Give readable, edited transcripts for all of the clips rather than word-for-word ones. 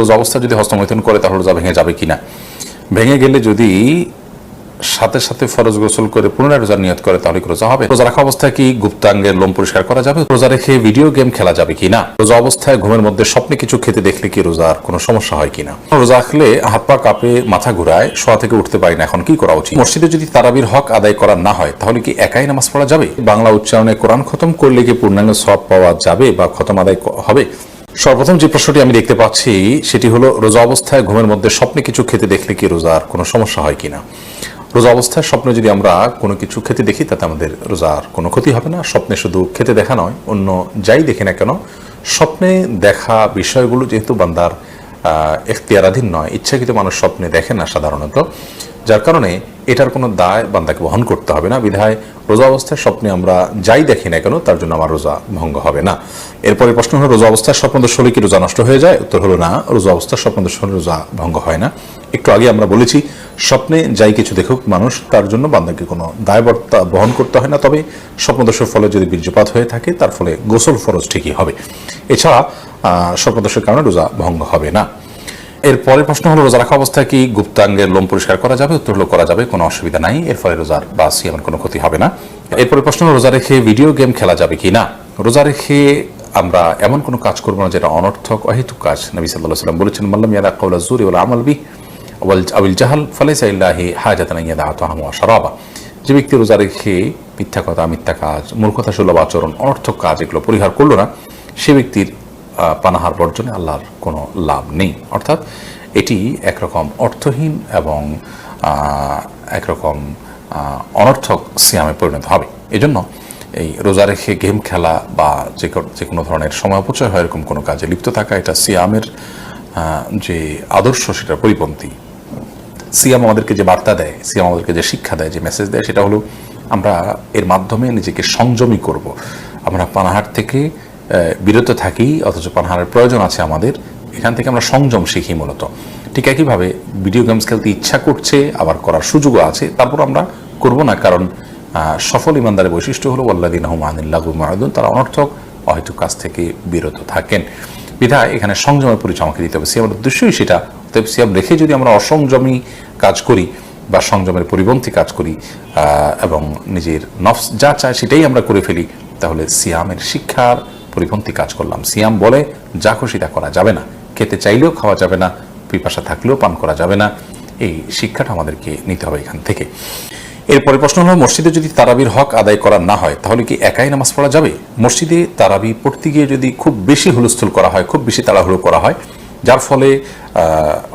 রোজা অবস্থা যদি হস্তমৈথুন করে তাহলে রোজা ভেঙে যাবে কিনা, ভেঙে গেলে যদি সাথে সাথে ফরজ গোসল করে পুনরায় রোজার নিয়ত করে তাহলে রোজা হবে। রোজা রাখা অবস্থায় কি গুপ্তাঙ্গের লোম পরিষ্কার করা যাবে? রোজা রেখে ভিডিও গেম খেলা যাবে কিনা? রোজা অবস্থায় ঘুমের মধ্যে স্বপ্নে কিছু খেতে দেখলে কি রোজার কোনো সমস্যা হয় কিনা? রোজা রাখলে হাত পা কাঁপে, মাথা ঘুরায়, শোয়া থেকে উঠতে পারি না, এখন কি করা উচিত? মসজিদে যদি তারাবির হক আদায় করা না হয় তাহলে কি একাই নামাজ পড়া যাবে? বাংলা উচ্চারণে কোরআন খতম করলে কি পূর্ণাঙ্গ সওয়াব পাওয়া যাবে বা খতম আদায় হবে? সর্বপ্রথম যে প্রশ্নটি আমি দেখতে পাচ্ছি সেটি হলো, রোজা অবস্থায় ঘুমের মধ্যে স্বপ্নে কিছু খেতে দেখলে কি রোজার কোনো সমস্যা হয় কিনা। রোজা অবস্থায় স্বপ্নে যদি আমরা কোনো কিছু খেতে দেখি তাতে আমাদের রোজার কোনো ক্ষতি হবে না। স্বপ্নে শুধু খেতে দেখা নয়, অন্য যাই দেখি না কেন, স্বপ্নে দেখা বিষয়গুলো যেহেতু বান্দার এখতিয়ারাধীন নয়, ইচ্ছাকৃত মানুষ স্বপ্নে দেখে না সাধারণত, যার কারণে এটার কোনো দায় বান্দাকে বহন করতে হবে না। বিধায় রোজা অবস্থায় স্বপ্নে আমরা যাই দেখি না কেন তার জন্য আমার রোজা ভঙ্গ হবে না। এরপরে প্রশ্ন হলো, রোজা অবস্থায় স্বপ্নদোষ হলে কি রোজা নষ্ট হয়ে যায়? উত্তর হলো না, রোজা অবস্থায় স্বপ্নদোষ হলে রোজা ভঙ্গ হয় না। একটু আগে আমরা বলেছি স্বপ্নে যাই কিছু দেখুক মানুষ, তার জন্য বান্দাকে কোনো দায়বদ্ধতা বহন করতে হয় না। তবে স্বপ্নদোষের ফলে যদি বীর্যপাত হয়ে থাকে তার ফলে গোসল ফরজ ঠিকই হবে। এছাড়া স্বপ্নদোষের কারণে রোজা ভঙ্গ হবে না। এর পরের প্রশ্ন হলো, রোজা রাখা অবস্থায় কি গুপ্তাঙ্গের লোম পরিষ্কার করা যাবে? উত্তর হলো করা যাবে, কোনো অসুবিধা নাই, এর ফলে রোজার বা সিয়ামের কোনো ক্ষতি হবে না। এরপরে প্রশ্ন হলো, রোজা রেখে ভিডিও গেম খেলা যাবে কি না? রোজা রেখে আমরা এমন কোনো কাজ করবো না যেটা অনর্থক অহেতুক কাজ। নবী সাল্লাল্লাহু আলাইহি ওয়াসাল্লাম বলেছেন, মাল্লাম ইয়াদা কাওলা যুরি ওয়াল আমাল বিহি আবিল জাহাল ফালাইসা ইল্লাহি হাজাতান ইয়াদা তা'আমা ওয়া শারাবা। যে ব্যক্তি রোজা রেখে মিথ্যা কথা, মিথ্যা কাজ, মূর্খতা সুলভ আচরণ, অনর্থক কাজ এগুলো পরিহার করলো না, সে ব্যক্তির পানাহার বর্জনে আল্লাহর কোনো লাভ নেই। অর্থাৎ এটি একরকম অর্থহীন এবং একরকম অনর্থক সিয়ামে পরিণত হবে। এজন্য এই রোজা রেখে গেম খেলা বা যে কোনো ধরনের সময় অপচয় হয় এরকম কোনো কাজে লিপ্ত থাকা, এটা সিয়ামের যে আদর্শ সেটার পরিপন্থী। সিয়াম আমাদেরকে যে বার্তা দেয়, সিয়াম আমাদেরকে যে শিক্ষা দেয়, যে মেসেজ দেয়, সেটা হলো আমরা এর মাধ্যমে নিজেকে সংযমী করব। আমরা পানাহার থেকে বিরত থাকি, অথচ পানাহারের প্রয়োজন আছে আমাদের, এখান থেকে আমরা সংযম শিখি মূলত। ঠিক একইভাবে ভিডিও গেমস খেলতে ইচ্ছা করছে, আবার করার সুযোগও আছে, তারপর আমরা করব না, কারণ সফল ইমানদারের বৈশিষ্ট্য হলো ওয়াল্লাযীনা হুম আনিল লাগwi মু'রিদুন, তারা অনর্থক অহেতুক কাজ থেকে বিরত থাকেন। বিধায় এখানে সংযমের পরিচয় আমাকে দিতে হবে, সিয়ামের উদ্দেশ্যই সেটা। অতএব সিয়াম রেখে যদি আমরা অসংযমী কাজ করি বা সংযমের পরিপন্থী কাজ করি এবং নিজের নফস যা চায় সেটাই আমরা করে ফেলি, তাহলে সিয়ামের শিক্ষার পরিপন্থী কাজ করলাম। সিয়াম বলে যা খুশি তা করা যাবে না, খেতে চাইলেও খাওয়া যাবে না, পিপাসা থাকলেও পান করা যাবে না, এই শিক্ষাটা আমাদেরকে নিতে হবে এখান থেকে। এরপরে প্রশ্ন হলো, মসজিদে যদি তারাবির হক আদায় করা না হয় তাহলে কি একাই নামাজ পড়া যাবে? মসজিদে তারাবি পড়তে গিয়ে যদি খুব বেশি হুলস্থুল করা হয়, খুব বেশি তাড়াহুড়ো করা হয়, যার ফলে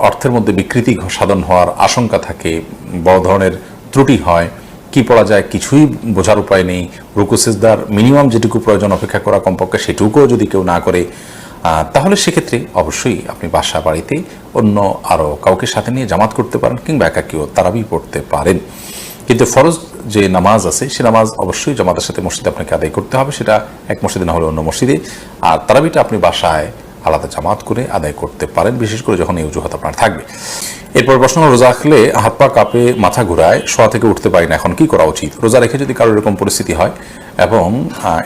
অর্থের মধ্যে বিকৃতি সাধন হওয়ার আশঙ্কা থাকে, বড় ধরনের ত্রুটি হয়, কি পড়া যায় কিছুই বোঝার উপায় নেই, রুকু সিজদার মিনিমাম যেটুকু প্রয়োজন অপেক্ষা করা কমপক্ষে সেটুকুও যদি কেউ না করে, তাহলে সেক্ষেত্রে অবশ্যই আপনি বাসা বাড়িতে অন্য আরও কাউকে সাথে নিয়ে জামাত করতে পারেন, কিংবা একাকীও তারাবি পড়তে পারেন। কিন্তু ফরজ যে নামাজ আছে সে নামাজ অবশ্যই জামাতের সাথে মসজিদে আপনাকে আদায় করতে হবে, সেটা এক মসজিদে না হলে অন্য মসজিদে। আর তারাবিটা আপনি বাসায় আলাদা জামাত করে আদায় করতে পারেন, বিশেষ করে যখন এই অজুহাত আপনার থাকবে। এরপর প্রশ্ন, রোজা রাখলে হাত পা কাঁপে, মাথা ঘুরায়, শোয়া থেকে উঠতে পারি না, এখন কি করা উচিত? রোজা রেখে যদি কারোর এরকম পরিস্থিতি হয় এবং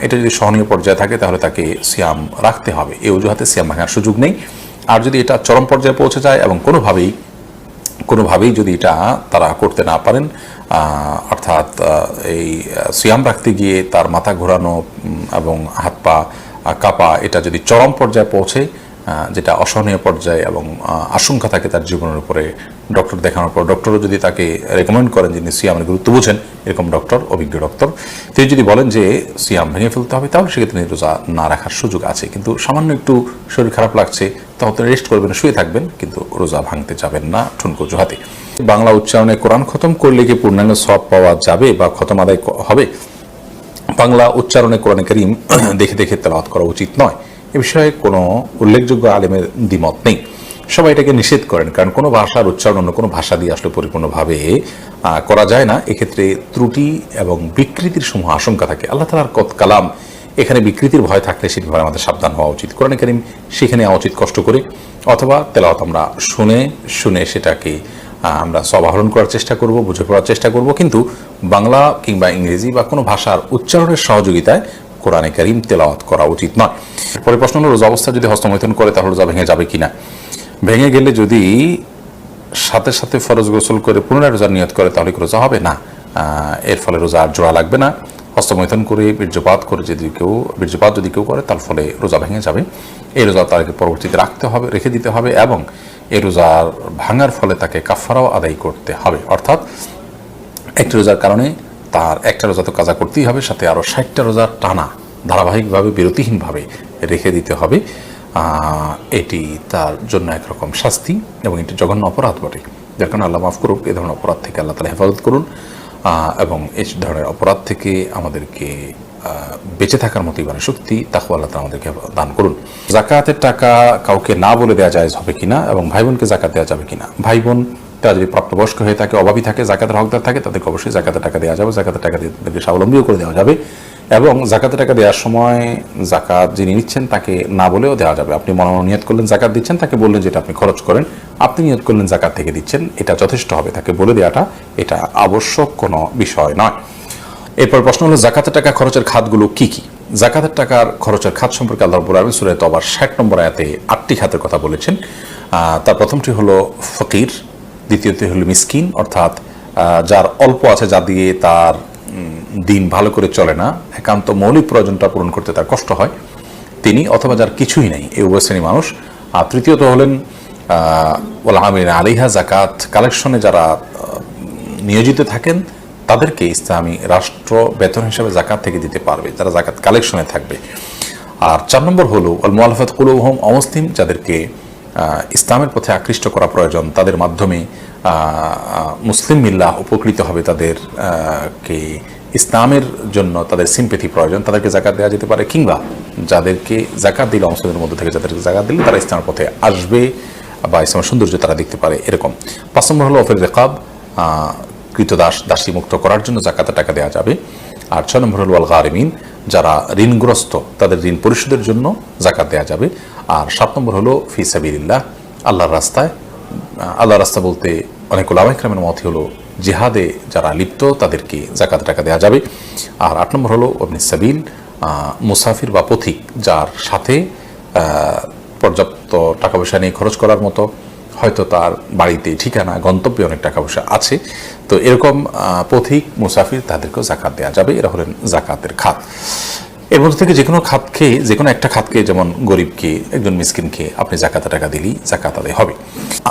এটা যদি সহনীয় পর্যায়ে থাকে তাহলে তাকে সিয়াম রাখতে হবে, এই অজুহাতে সিয়াম ভাঙার সুযোগ নেই। আর যদি এটা চরম পর্যায়ে পৌঁছে যায় এবং কোনোভাবেই যদি এটা তারা করতে না পারেন, অর্থাৎ এই সিয়াম রাখতে গিয়ে তার মাথা ঘোরানো এবং হাত পা কাঁপা, এটা যদি চরম পর্যায়ে পৌঁছে, যেটা অসহনীয় পর্যায়ে এবং আশঙ্কা থাকে তার জীবনের উপরে, ডক্টর দেখানোর পর ডক্টরও যদি তাকে রেকমেন্ড করেন, যিনি সিয়ামের গুরুত্ব বুঝেন, এরকম ডক্টর, অভিজ্ঞ ডক্টর, তিনি যদি বলেন যে সিয়াম ভেঙে ফেলতে হবে, তাহলে সেক্ষেত্রে রোজা না রাখার সুযোগ আছে। কিন্তু সামান্য একটু শরীর খারাপ লাগছে, তখন তো রেস্ট করবেন, শুয়ে থাকবেন, কিন্তু রোজা ভাঙতে যাবেন না ঠুনকো অজুহাতে। বাংলা উচ্চারণে কোরআন খতম করলে কি পূর্ণাঙ্গ সওয়াব পাওয়া যাবে বা খতম আদায় হবে? বাংলা উচ্চারণে কোরআনে কারীম দেখে দেখে তেলাওয়াত করা উচিত নয়, এ বিষয়ে কোনো উল্লেখযোগ্য আলেমের দ্বিমত নেই। সবাই এটাকে নিষেধ করেন, কারণ কোনো ভাষার উচ্চারণ অন্য কোনো ভাষা দিয়ে আসলে পরিপূর্ণভাবে করা যায় না, এক্ষেত্রে ত্রুটি এবং বিকৃতির সমূহ আশঙ্কা থাকে। আল্লাহ তাআলার কালাম, এখানে বিকৃতির ভয় থাকলে সেই ভয় আমাদের সাবধান হওয়া উচিত। কোরআনে কারীম সেখানে নেওয়া উচিত কষ্ট করে, অথবা তেলাওয়াত আমরা শুনে সেটাকে আমরা সওয়াব আহরণ করার চেষ্টা করব, বুঝে পড়ার চেষ্টা করব, কিন্তু বাংলা কিংবা ইংরেজি বা কোনো ভাষার উচ্চারণের সহযোগিতায় কোরআনে কারীম তেলাওয়াত করা উচিত নয়। পরে প্রশ্ন হলো, রোজা অবস্থা যদি হস্তমৈথুন করে তাহলে রোজা ভেঙে যাবে কিনা? ভেঙে গেলে যদি সাথে সাথে ফরজ গোসল করে পুনরায় রোজার নিয়ত করে তাহলে কি রোজা হবে না। এর ফলে রোজা আর জোড়া লাগবে না। হস্তমৈথুন করে বীর্যপাত করে বীর্যপাত যদি কেউ করে তার ফলে রোজা ভেঙে যাবে। এই রোজা তাকে পরবর্তীতে রেখে দিতে হবে এবং এই রোজার ভাঙার ফলে তাকে কাফারাও আদায় করতে হবে। অর্থাৎ একটি রোজার কারণে তার একটা রোজা তো কাজা করতেই হবে, সাথে আরও 60টা রোজার টানা ধারাবাহিকভাবে বিরতিহীনভাবে রেখে দিতে হবে। এটি তার জন্য একরকম শাস্তি এবং এটি জঘন্য অপরাধ বটে। যার কারণে আল্লাহ মাফ করুক। এ ধরনের অপরাধ থেকে আল্লাহ তাআলা হেফাজত করুন এবং এই ধরনের অপরাধ থেকে আমাদেরকে বেঁচে থাকার মতো ইমানের শক্তি তাকওয়া আল্লাহ তাআলা আমাদেরকে দান করুন। যাকাতের টাকা কাউকে না বলে দেওয়া জায়েজ হবে কিনা এবং ভাই বোনকে যাকাত দেওয়া যাবে কিনা। ভাই বোন তারা যদি প্রাপ্তবয়স্ক হয়ে থাকে, অভাবী থাকে, যাকাতের হকদার থাকে, তাদেরকে অবশ্যই যাকাতের টাকা দেওয়া যাবে। যাকাতের টাকা দিয়ে তাদেরকে স্বাবলম্বীও করে দেওয়া যাবে এবং যাকাতের টাকা দেওয়ার সময় যাকাত যিনি নিচ্ছেন তাকে না বলেও দেওয়া যাবে। আপনি মনে মনে নিয়ত করলেন যাকাত দিচ্ছেন, তাকে বললেন যেটা আপনি খরচ করেন, আপনি নিয়ত করলেন যাকাত থেকে দিচ্ছেন, এটা যথেষ্ট হবে। তাকে বলে দেওয়াটা এটা আবশ্যক কোনো বিষয় নয়। এরপর প্রশ্ন হলো যাকাতের টাকা খরচের খাতগুলো কি কি। যাকাতের টাকার খরচের খাত সম্পর্কে আল্লাহ রাব্বুল আলামিন সূরা তওবার 60 নম্বর আয়াতে 8টি খাতের কথা বলেছেন। তার প্রথমটি হলো ফকির, দ্বিতীয়টি হলো মিসকিন অর্থাৎ যার অল্প আছে, যা দিয়ে তার দিন ভালো করে চলে না, একান্ত মৌলিক প্রয়োজনটা পূরণ করতে তার কষ্ট হয় তিনি, অথবা যার কিছুই নেই, এই উভয় শ্রেণী মানুষ। আর তৃতীয়ত হলেন ওয়াল আমিলিনা আলাইহা, যাকাত কালেকশনে যারা নিয়োজিত থাকেন তাদেরকে ইসলামী রাষ্ট্র বেতন হিসাবে যাকাত থেকে দিতে পারবে, যারা যাকাত কালেকশনে থাকবে। আর 4 নম্বর হলো আল মুআল্লাফাত কুলুবুহুম, অমুসলিম যাদেরকে ইসলামের পথে আকৃষ্ট করা প্রয়োজন, তাদের মাধ্যমে মুসলিম মিল্লাহ উপকৃত হবে, তাদেরকে ইসলামের জন্য তাদের সিম্পেথি প্রয়োজন, তাদেরকে যাকাত দেওয়া যেতে পারে। কিংবা যাদেরকে যাকাত দিলে, মুসলিমদের মধ্যে থেকে যাদেরকে যাকাত দিলে তারা ইসলামের পথে আসবে বা ইসলামের সৌন্দর্য তারা দেখতে পারে, এরকম। 5 নম্বর হলো ওয়াফির রিকাব, কৃতদাস দাসী মুক্ত করার জন্য যাকাতের টাকা দেওয়া যাবে। আর 6 নম্বর হলো আল গারিমিন, যারা ঋণগ্রস্ত তাদের ঋণ পরিশোধের জন্য যাকাত দেওয়া যাবে। আর 7 নম্বর হলো ফি সাবিলিল্লাহ, আল্লাহর রাস্তায়। আল্লাহর রাস্তা বলতে অনেক উলামায়ে কেরামের মত হলো জিহাদে যারা লিপ্ত তাদেরকে যাকাত টাকা দেওয়া যাবে। আর 8 নম্বর হলো ইবনে সাবিল, মুসাফির বা পথিক, যার সাথে পর্যাপ্ত টাকা পয়সা নিয়ে খরচ করার মতো, হয়তো তার বাড়িতে ঠিকানা গন্তব্যে অনেক টাকা পয়সা আছে, তো এরকম পথিক মুসাফির তাদেরকেও যাকাত দেওয়া যাবে। এরা হলেন যাকাতের খাত। এর মধ্যে থেকে যে কোনো একটা খাতকে, যেমন গরিবকে, একজন মিসকিনকে আপনি যাকাতের টাকা দিলেই যাকাত আদায় হবে।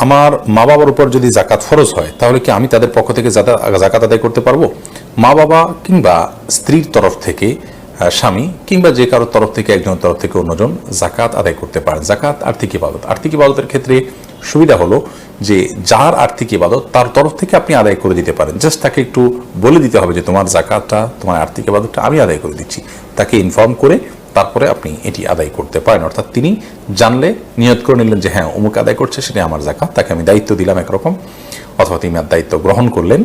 আমার মা বাবার উপর যদি যাকাত ফরজ হয় তাহলে কি আমি তাদের পক্ষ থেকে যাকাত আদায় করতে পারবো? মা বাবা কিংবা স্ত্রীর তরফ থেকে স্বামী কিংবা যে কারোর তরফ থেকে, একজনের তরফ থেকে অন্যজন যাকাত আদায় করতে পারেন। যাকাত আর্থিক ইবাদত। আর্থিক ইবাদতের ক্ষেত্রে সুবিধা হলো যে যার আর্থিক ইবাদত তার তরফ থেকে আপনি আদায় করে দিতে পারেন। জাস্ট তাকে একটু বলে দিতে হবে যে তোমার যাকাতটা, তোমার আর্থিক ইবাদতটা আমি আদায় করে দিচ্ছি, তাকে ইনফর্ম করে তারপরে আপনি এটি আদায় করতে পারেন। অর্থাৎ তিনি জানলে নিয়ত করে নিলেন যে হ্যাঁ অমুক আদায় করছে, সেটা আমার যাকাত, তাকে আমি দায়িত্ব দিলাম একরকম, অথবা তিনি আর দায়িত্ব গ্রহণ করলেন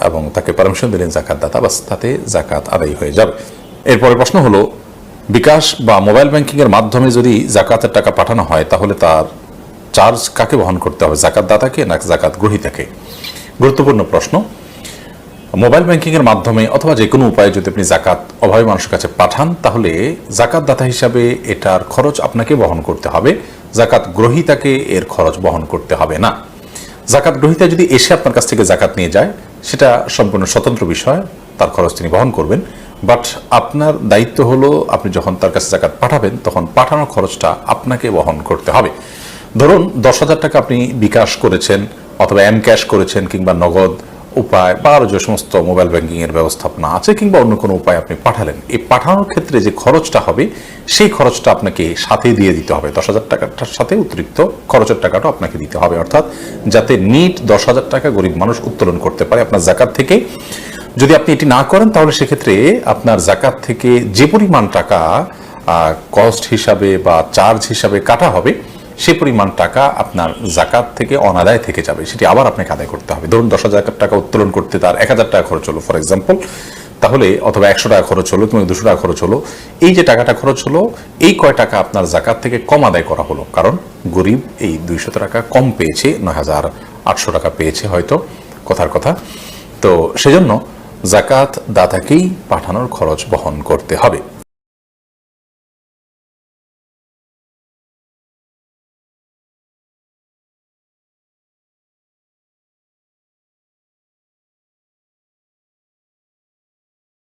এবং তাকে পারমিশন দিলেন যাকাত দাতা, বাস তাতে যাকাত আদায় হয়ে যাবে। এরপরে প্রশ্ন হলো বিকাশ বা মোবাইল ব্যাংকিংয়ের মাধ্যমে যদি যাকাতের টাকা পাঠানো হয় তাহলে তার চার্জ কাকে বহন করতে হবে, যাকাত দাতাকে না যাকাত গ্রহীতাকে? গুরুত্বপূর্ণ প্রশ্ন। মোবাইল ব্যাংকিংয়ের মাধ্যমে অথবা যে কোনো উপায়ে যদি আপনি যাকাত অভাবী মানুষের কাছে পাঠান তাহলে যাকাত দাতা হিসাবে এটার খরচ আপনাকে বহন করতে হবে, যাকাত গ্রহীতাকে এর খরচ বহন করতে হবে না। যাকাত গ্রহীতা যদি এসে আপনার কাছ থেকে যাকাত নিয়ে যায় সেটা সম্পূর্ণ স্বতন্ত্র বিষয়, তার খরচ তিনি বহন করবেন। বাট আপনার দায়িত্ব হলো আপনি যখন তার কাছে যাকাত পাঠাবেন তখন পাঠানোর খরচটা আপনাকে বহন করতে হবে। ধরুন 10,000 টাকা আপনি বিকাশ করেছেন অথবা এম ক্যাশ করেছেন কিংবা নগদ উপায় বা আরও যে সমস্ত মোবাইল ব্যাংকিংয়ের ব্যবস্থাপনা আছে কিংবা অন্য কোনো উপায় আপনি পাঠালেন, এই পাঠানোর ক্ষেত্রে যে খরচটা হবে সেই খরচটা আপনাকে সাথে দিয়ে দিতে হবে। 10,000 টাকাটার সাথে অতিরিক্ত খরচের টাকাটা আপনাকে দিতে হবে, অর্থাৎ যাতে নিট 10,000 টাকা গরিব মানুষ উত্তোলন করতে পারে আপনার যাকাত থেকে। যদি আপনি এটি না করেন তাহলে সেক্ষেত্রে আপনার যাকাত থেকে যে পরিমাণ টাকা কস্ট হিসাবে বা চার্জ হিসাবে কাটা হবে সেই পরিমাণ টাকা আপনার যাকাত থেকে অনাদায় থেকে যাবে, সেটি আবার আপনাকে আদায় করতে হবে। ধরুন 10,000 টাকা উত্তোলন করতে তার 1,000 টাকা খরচ হলো ফর এক্সাম্পল, তাহলে অথবা 100 টাকা খরচ হলো কিংবা 200 টাকা খরচ হলো, এই যে টাকাটা খরচ হলো এই কয় টাকা আপনার যাকাত থেকে কম আদায় করা হলো, কারণ গরিব এই 200 টাকা কম পেয়েছে, 9,800 টাকা পেয়েছে হয়তো, কথার কথা। তো সেজন্য যাকাত দাতাকেই পাঠানোর খরচ বহন করতে হবে।